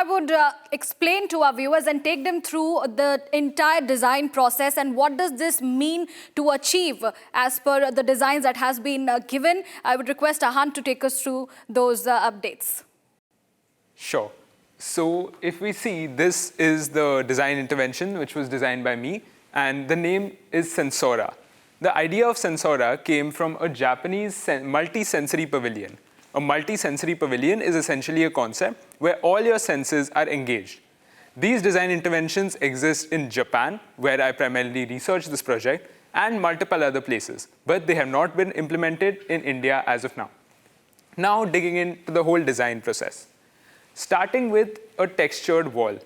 would explain to our viewers and take them through the entire design process and what does this mean to achieve as per the designs that has been given. I would request Aahan to take us through those updates. Sure. So if we see, this is the design intervention which was designed by me, and the name is Sensora. The idea of Sensora came from a Japanese multi-sensory pavilion. A multi-sensory pavilion is essentially a concept where all your senses are engaged. These design interventions exist in Japan, where I primarily researched this project, and multiple other places, but they have not been implemented in India as of now. Now digging into the whole design process. Starting with a textured wall.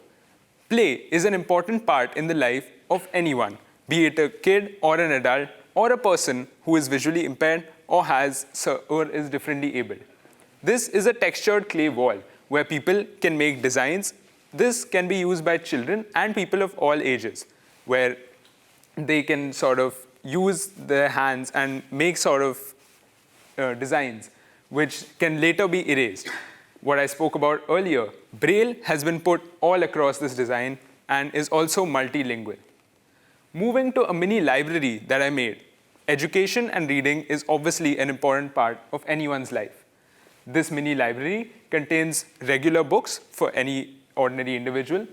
Play is an important part in the life of anyone, be it a kid or an adult or a person who is visually impaired or is differently abled. This is a textured clay wall where people can make designs. This can be used by children and people of all ages, where they can sort of use their hands and make sort of designs which can later be erased. What I spoke about earlier, Braille has been put all across this design and is also multilingual. Moving to a mini library that I made, education and reading is obviously an important part of anyone's life. This mini library contains regular books for any ordinary individual,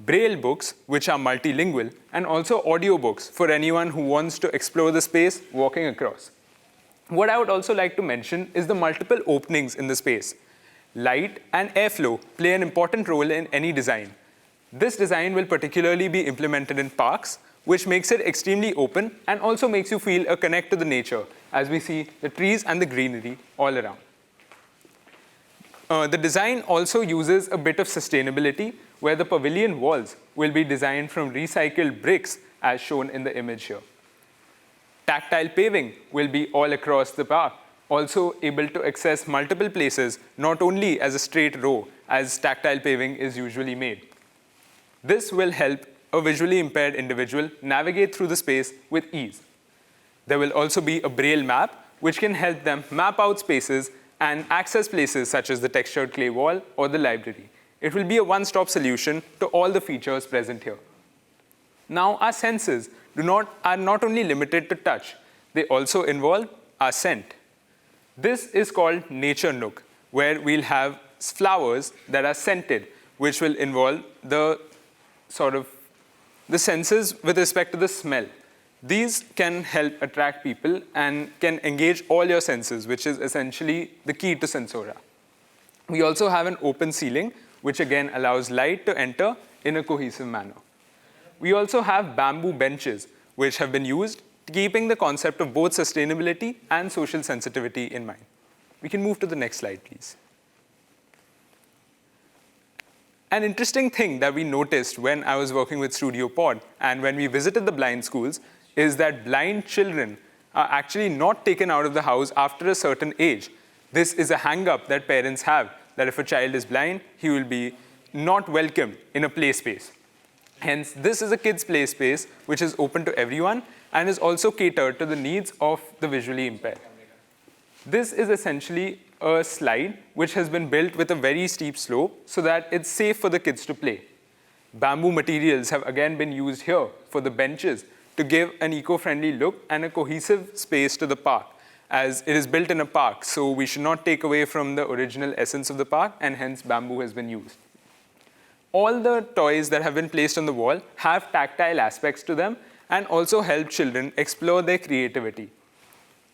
Braille books, which are multilingual, and also audiobooks for anyone who wants to explore the space walking across. What I would also like to mention is the multiple openings in the space. Light and airflow play an important role in any design. This design will particularly be implemented in parks, which makes it extremely open and also makes you feel a connect to the nature as we see the trees and the greenery all around. The design also uses a bit of sustainability, where the pavilion walls will be designed from recycled bricks as shown in the image here. Tactile paving will be all across the park, also able to access multiple places, not only as a straight row as tactile paving is usually made. This will help a visually impaired individual navigate through the space with ease. There will also be a Braille map, which can help them map out spaces and access places such as the textured clay wall or the library. It will be a one-stop solution to all the features present here. Now, our senses are not only limited to touch, they also involve our scent. This is called Nature Nook, where we'll have flowers that are scented, which will involve the senses with respect to the smell. These can help attract people and can engage all your senses, which is essentially the key to Sensora. We also have an open ceiling, which again allows light to enter in a cohesive manner. We also have bamboo benches, which have been used, keeping the concept of both sustainability and social sensitivity in mind. We can move to the next slide, please. An interesting thing that we noticed when I was working with Studio Pod and when we visited the blind schools is that blind children are actually not taken out of the house after a certain age. This is a hang-up that parents have, that if a child is blind, he will be not welcome in a play space. Hence, this is a kids' play space which is open to everyone and is also catered to the needs of the visually impaired. This is essentially a slide which has been built with a very steep slope so that it's safe for the kids to play. Bamboo materials have again been used here for the benches to give an eco-friendly look and a cohesive space to the park, as it is built in a park, so we should not take away from the original essence of the park, and hence bamboo has been used. All the toys that have been placed on the wall have tactile aspects to them and also help children explore their creativity.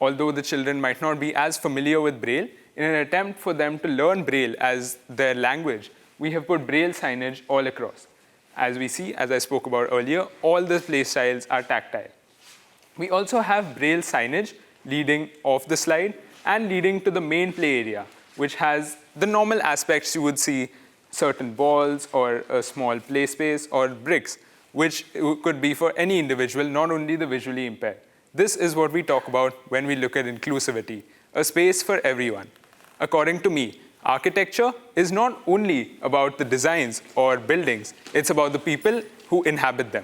Although the children might not be as familiar with Braille, in an attempt for them to learn Braille as their language, we have put Braille signage all across. As we see, as I spoke about earlier, all the play styles are tactile. We also have Braille signage leading off the slide and leading to the main play area, which has the normal aspects you would see, certain balls or a small play space or bricks, which could be for any individual, not only the visually impaired. This is what we talk about when we look at inclusivity, a space for everyone. According to me, architecture is not only about the designs or buildings, it's about the people who inhabit them.